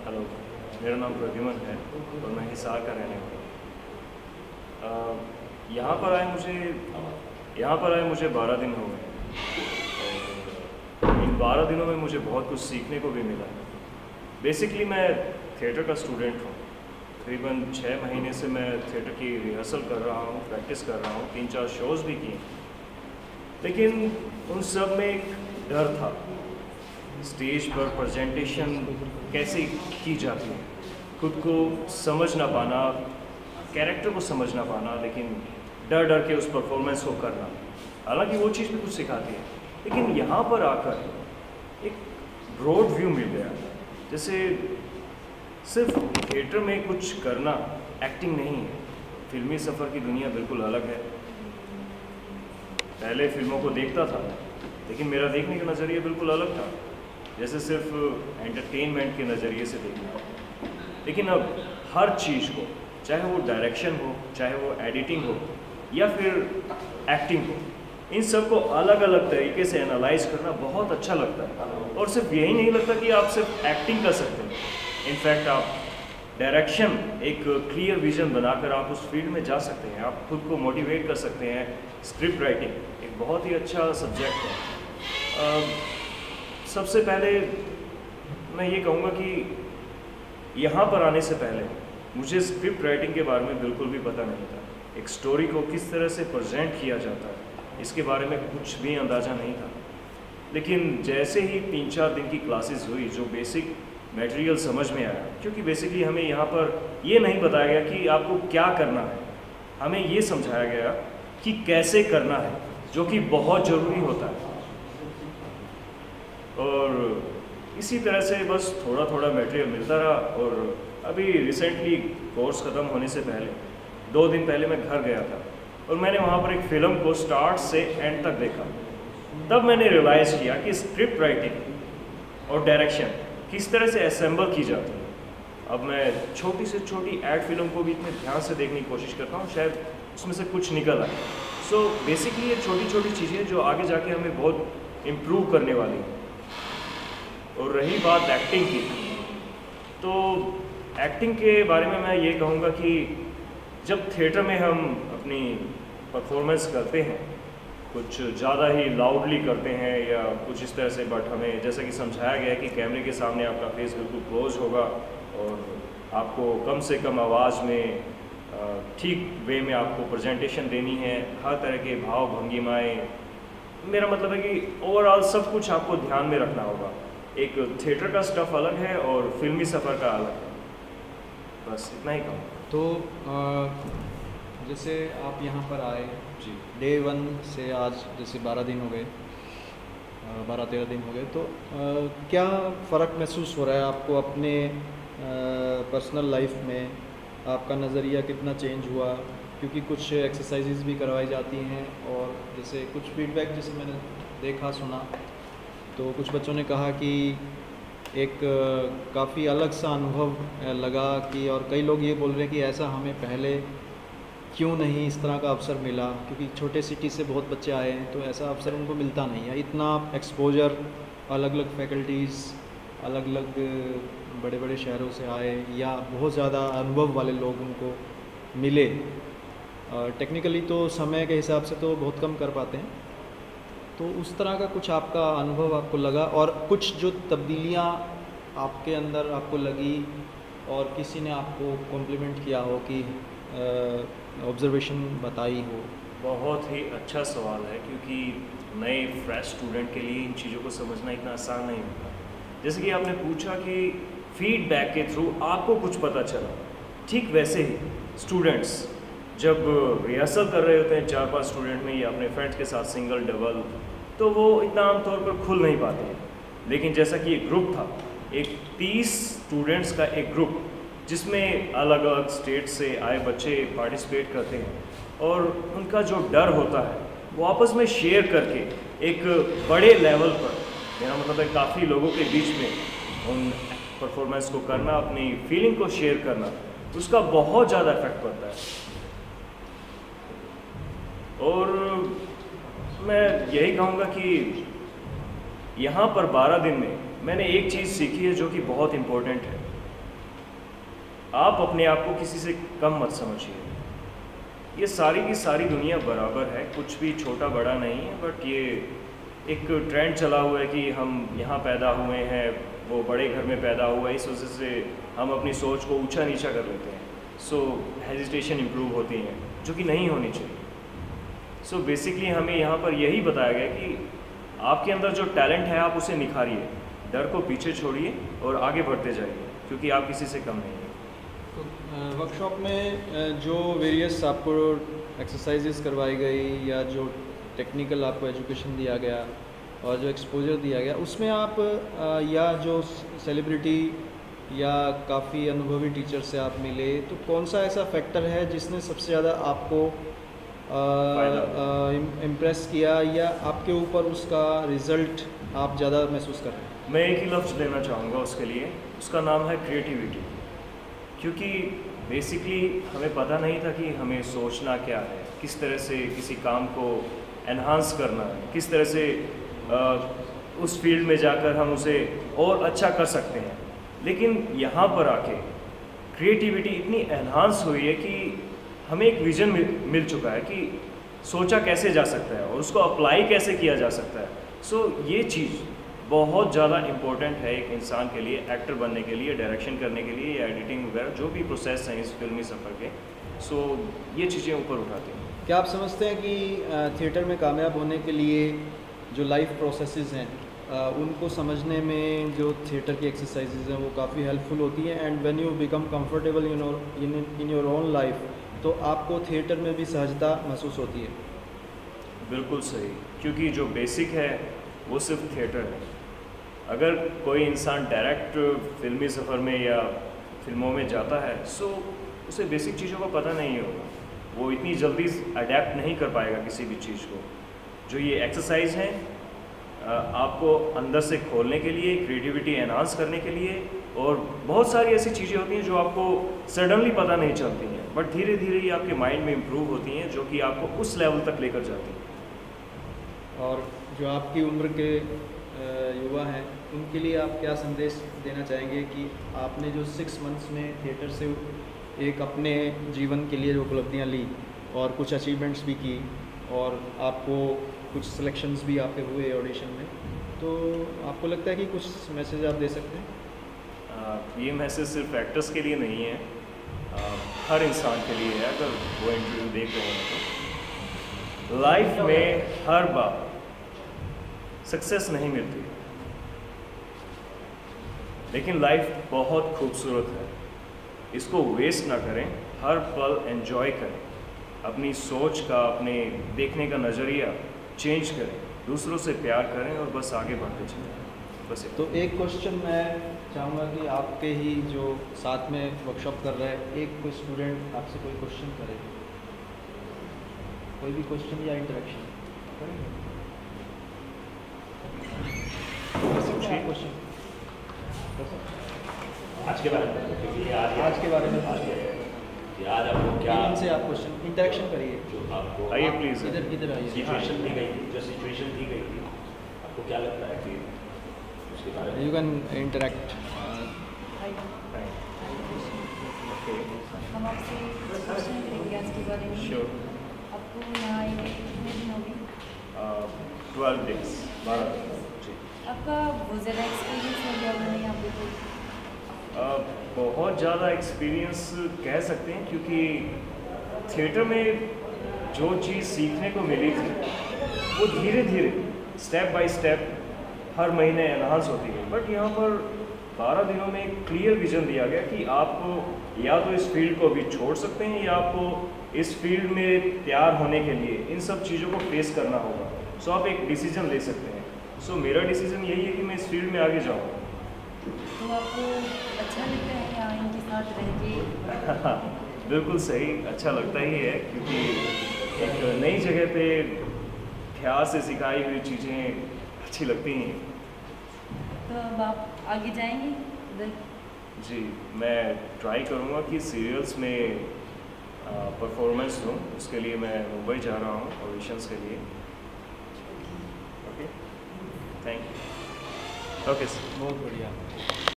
Hello, मेरा नाम प्रद्युमन है और मैं हिसार का रहने वाला हूँ। यहाँ पर आए मुझे 12 दिन हो गए और इन 12 दिनों में मुझे बहुत कुछ सीखने को भी मिला है। बेसिकली मैं थिएटर का स्टूडेंट हूँ। तकरीबन 6 महीने से मैं थिएटर की रिहर्सल कर रहा हूँ, प्रैक्टिस कर रहा हूँ, 3-4 शोज़ भी किए। लेकिन उन सब में एक डर था, स्टेज पर प्रेजेंटेशन कैसे की जाती है, खुद को समझ ना पाना, कैरेक्टर को समझ ना पाना, लेकिन डर डर के उस परफॉर्मेंस को करना। हालांकि वो चीज़ भी कुछ सिखाती है, लेकिन यहाँ पर आकर एक ब्रॉड व्यू मिल गया। जैसे सिर्फ थिएटर में कुछ करना एक्टिंग नहीं है, फिल्मी सफ़र की दुनिया बिल्कुल अलग है। पहले फिल्मों को देखता था, लेकिन मेरा देखने का नज़रिया बिल्कुल अलग था, जैसे सिर्फ एंटरटेनमेंट के नज़रिए से देखना। लेकिन अब हर चीज़ को, चाहे वो डायरेक्शन हो, चाहे वो एडिटिंग हो या फिर एक्टिंग हो, इन सब को अलग अलग तरीके से एनालाइज करना बहुत अच्छा लगता है। और सिर्फ यही नहीं लगता कि आप सिर्फ एक्टिंग कर सकते हैं, इनफैक्ट आप डायरेक्शन, एक क्लियर विजन बनाकर आप उस फील्ड में जा सकते हैं, आप खुद को मोटिवेट कर सकते हैं। स्क्रिप्ट राइटिंग एक बहुत ही अच्छा सब्जेक्ट है। सबसे पहले मैं ये कहूँगा कि यहाँ पर आने से पहले मुझे स्क्रिप्ट राइटिंग के बारे में बिल्कुल भी पता नहीं था। एक स्टोरी को किस तरह से प्रेजेंट किया जाता है, इसके बारे में कुछ भी अंदाज़ा नहीं था। लेकिन जैसे ही 3-4 दिन की क्लासेस हुई, जो बेसिक मटेरियल समझ में आया, क्योंकि बेसिकली हमें यहाँ पर ये नहीं बताया गया कि आपको क्या करना है, हमें ये समझाया गया कि कैसे करना है, जो कि बहुत ज़रूरी होता है। और इसी तरह से बस थोड़ा थोड़ा मटेरियल मिलता रहा। और अभी रिसेंटली कोर्स ख़त्म होने से पहले 2 दिन पहले मैं घर गया था और मैंने वहाँ पर एक फ़िल्म को स्टार्ट से एंड तक देखा। तब मैंने रियलाइज़ किया कि स्क्रिप्ट राइटिंग और डायरेक्शन किस तरह से असेंबल की जाती है। अब मैं छोटी से छोटी एड फिल्म को भी इतने ध्यान से देखने की कोशिश करता हूँ, शायद उसमें से कुछ निकल आए। सो बेसिकली ये छोटी छोटी चीज़ें जो आगे जाके हमें बहुत इम्प्रूव करने वाली हैं। और रही बात एक्टिंग की, तो एक्टिंग के बारे में मैं ये कहूँगा कि जब थिएटर में हम अपनी परफॉर्मेंस करते हैं, कुछ ज़्यादा ही लाउडली करते हैं या कुछ इस तरह से, बट हमें जैसा कि समझाया गया है कि कैमरे के सामने आपका फेस बिल्कुल क्लोज होगा और आपको कम से कम आवाज़ में ठीक वे में आपको प्रेजेंटेशन देनी है, हर तरह के भाव भंगिमाएँ, मेरा मतलब है कि ओवरऑल सब कुछ आपको ध्यान में रखना होगा। एक थिएटर का स्टफ अलग है और फिल्मी सफ़र का अलग है। बस इतना ही कहूँ। तो जैसे आप यहाँ पर आए जी, डे 1 से आज जैसे 12 दिन हो गए, 12-13 दिन हो गए, तो क्या फ़र्क महसूस हो रहा है आपको अपने पर्सनल लाइफ में? आपका नज़रिया कितना चेंज हुआ? क्योंकि कुछ एक्सरसाइजेज भी करवाई जाती हैं और जैसे कुछ फीडबैक जैसे मैंने देखा सुना, तो कुछ बच्चों ने कहा कि एक काफ़ी अलग सा अनुभव लगा कि, और कई लोग ये बोल रहे हैं कि ऐसा हमें पहले क्यों नहीं इस तरह का अवसर मिला, क्योंकि छोटे सिटी से बहुत बच्चे आए हैं तो ऐसा अवसर उनको मिलता नहीं है। इतना एक्सपोजर, अलग अलग फैकल्टीज़, अलग अलग बड़े बड़े शहरों से आए या बहुत ज़्यादा अनुभव वाले लोग उनको मिले। टेक्निकली तो समय के हिसाब से तो बहुत कम कर पाते हैं, तो उस तरह का कुछ आपका अनुभव आपको लगा और कुछ जो तब्दीलियाँ आपके अंदर आपको लगी और किसी ने आपको कॉम्प्लीमेंट किया हो कि ऑब्जर्वेशन बताई हो? बहुत ही अच्छा सवाल है, क्योंकि नए फ्रेश स्टूडेंट के लिए इन चीज़ों को समझना इतना आसान नहीं होता। जैसे कि आपने पूछा कि फीडबैक के थ्रू आपको कुछ पता चला, ठीक वैसे ही स्टूडेंट्स जब रिहर्सल कर रहे होते हैं 4-5 स्टूडेंट में या अपने फ्रेंड्स के साथ सिंगल डबल, तो वो इतना आमतौर पर खुल नहीं पाते हैं। लेकिन जैसा कि एक ग्रुप था, एक 30 स्टूडेंट्स का एक ग्रुप, जिसमें अलग अलग स्टेट से आए बच्चे पार्टिसिपेट करते हैं और उनका जो डर होता है वो आपस में शेयर करके एक बड़े लेवल पर, मेरा मतलब है काफ़ी लोगों के बीच में उन परफॉर्मेंस को करना, अपनी फीलिंग को शेयर करना, उसका बहुत ज़्यादा इफेक्ट पड़ता है। और मैं यही कहूँगा कि यहाँ पर 12 दिन में मैंने एक चीज़ सीखी है जो कि बहुत इम्पोर्टेंट है। आप अपने आप को किसी से कम मत समझिए। ये सारी की सारी दुनिया बराबर है, कुछ भी छोटा बड़ा नहीं है। बट ये एक ट्रेंड चला हुआ है कि हम यहाँ पैदा हुए हैं, वो बड़े घर में पैदा हुआ है, इस वजह से हम अपनी सोच को ऊंचा नीचा कर लेते हैं। सो हेजिटेशन इम्प्रूव होती हैं, जो कि नहीं होनी चाहिए। सो बेसिकली हमें यहाँ पर यही बताया गया कि आपके अंदर जो टैलेंट है आप उसे निखारिए, डर को पीछे छोड़िए और आगे बढ़ते जाइए, क्योंकि आप किसी से कम नहीं हैं। तो वर्कशॉप में जो वेरियस आपको एक्सरसाइजेस करवाई गई या जो टेक्निकल आपको एजुकेशन दिया गया और जो एक्सपोजर दिया गया, उसमें आप या जो सेलिब्रिटी या काफ़ी अनुभवी टीचर से आप मिले, तो कौन सा ऐसा फैक्टर है जिसने सबसे ज़्यादा आपको इम्प्रेस किया या आपके ऊपर उसका रिज़ल्ट आप ज़्यादा महसूस कर रहे हैं? मैं एक ही लफ्ज़ लेना चाहूँगा उसके लिए, उसका नाम है क्रिएटिविटी। क्योंकि बेसिकली हमें पता नहीं था कि हमें सोचना क्या है, किस तरह से किसी काम को एनहांस करना है, किस तरह से उस फील्ड में जाकर हम उसे और अच्छा कर सकते हैं। लेकिन यहाँ पर आके क्रिएटिविटी इतनी एनहांस हुई है कि हमें एक विज़न मिल चुका है कि सोचा कैसे जा सकता है और उसको अप्लाई कैसे किया जा सकता है। सो ये चीज़ बहुत ज़्यादा इम्पोर्टेंट है एक इंसान के लिए, एक्टर बनने के लिए, डायरेक्शन करने के लिए या एडिटिंग वगैरह जो भी प्रोसेस हैं इस फिल्मी सफ़र के। सो ये चीज़ें ऊपर उठाती हैं। क्या आप समझते हैं कि थिएटर में कामयाब होने के लिए जो लाइफ प्रोसेसेस हैं उनको समझने में जो थिएटर की एक्सरसाइजेज हैं वो काफ़ी हेल्पफुल होती हैं, and when you become comfortable in your own life, तो आपको थिएटर में भी सहजता महसूस होती है? बिल्कुल सही, क्योंकि जो बेसिक है वो सिर्फ थिएटर है। अगर कोई इंसान डायरेक्ट फिल्मी सफ़र में या फिल्मों में जाता है, सो उसे बेसिक चीज़ों का पता नहीं होगा, वो इतनी जल्दी अडेप्ट नहीं कर पाएगा किसी भी चीज़ को। जो ये एक्सरसाइज हैं आपको अंदर से खोलने के लिए, क्रिएटिविटी एनहांस करने के लिए, और बहुत सारी ऐसी चीज़ें होती हैं जो आपको सडनली पता नहीं चलती हैं, बट धीरे धीरे ये आपके माइंड में इम्प्रूव होती हैं, जो कि आपको उस लेवल तक लेकर जाती हैं। और जो आपकी उम्र के युवा हैं उनके लिए आप क्या संदेश देना चाहेंगे कि आपने जो 6 मंथ्स में थिएटर से एक अपने जीवन के लिए जो उपलब्धियाँ ली और कुछ अचीवमेंट्स भी की और आपको कुछ सिलेक्शंस भी आपके हुए ऑडिशन में, तो आपको लगता है कि कुछ मैसेज आप दे सकते हैं? ये मैसेज सिर्फ एक्टर्स के लिए नहीं है, हर इंसान के लिए है। अगर वो इंटरव्यू देख रहे हैं तो लाइफ में हर बार सक्सेस नहीं मिलती, लेकिन लाइफ बहुत खूबसूरत है, इसको वेस्ट ना करें, हर पल एंजॉय करें, अपनी सोच का, अपने देखने का नज़रिया चेंज करें, दूसरों से प्यार करें और बस आगे बढ़ते चलें। बस तो एक क्वेश्चन मैं चाहूँगा कि आपके ही जो साथ में वर्कशॉप कर रहे हैं, एक कोई स्टूडेंट आपसे कोई क्वेश्चन करे, कोई भी क्वेश्चन या इंटरेक्शन करेंगे? क्वेश्चन आज के बारे में, क्योंकि आज के बारे में आज आपको क्या इनसे आप क्वेश्चन इंटरेक्शन करिए। जो आपको आइए प्लीज़, इधर आइए। सिचुएशन दी गई थी, जो सिचुएशन दी गई थी, आपको क्या लगता है कि उसके बारे में यू कैन इंटरेक्ट। हम आपसे क्वेश्चन करेंगे आज के बारे में। श्योर। आपको यहाँ आए कितने दिन हो गए? 12 days, 12 दिन जी। आपका बहुत ज़्यादा एक्सपीरियंस हो गया होगा यहाँ पे तो? बहुत ज़्यादा एक्सपीरियंस कह सकते हैं, क्योंकि थिएटर में जो चीज़ सीखने को मिली थी वो धीरे धीरे स्टेप बाय स्टेप हर महीने एनहांस होती है। बट यहाँ पर 12 दिनों में एक क्लियर विजन दिया गया कि आपको या तो इस फील्ड को अभी छोड़ सकते हैं या आपको इस फील्ड में तैयार होने के लिए इन सब चीज़ों को फेस करना होगा। सो आप एक डिसीजन ले सकते हैं। सो मेरा डिसीजन यही है कि मैं इस फील्ड में आगे जाऊँ। तो आपको अच्छा लगता है यहाँ इनके साथ रह के? बिल्कुल सही, अच्छा लगता ही है, क्योंकि एक नई जगह पे ध्यान से सिखाई हुई चीज़ें अच्छी लगती हैं। तो अब आप आगे जाएंगे उधर? जी, मैं ट्राई करूँगा कि सीरियल्स में परफॉर्मेंस दूँ, उसके लिए मैं मुंबई जा रहा हूँ ऑडिशंस के लिए। Okay, thank you. Okay sir, बहुत बढ़िया।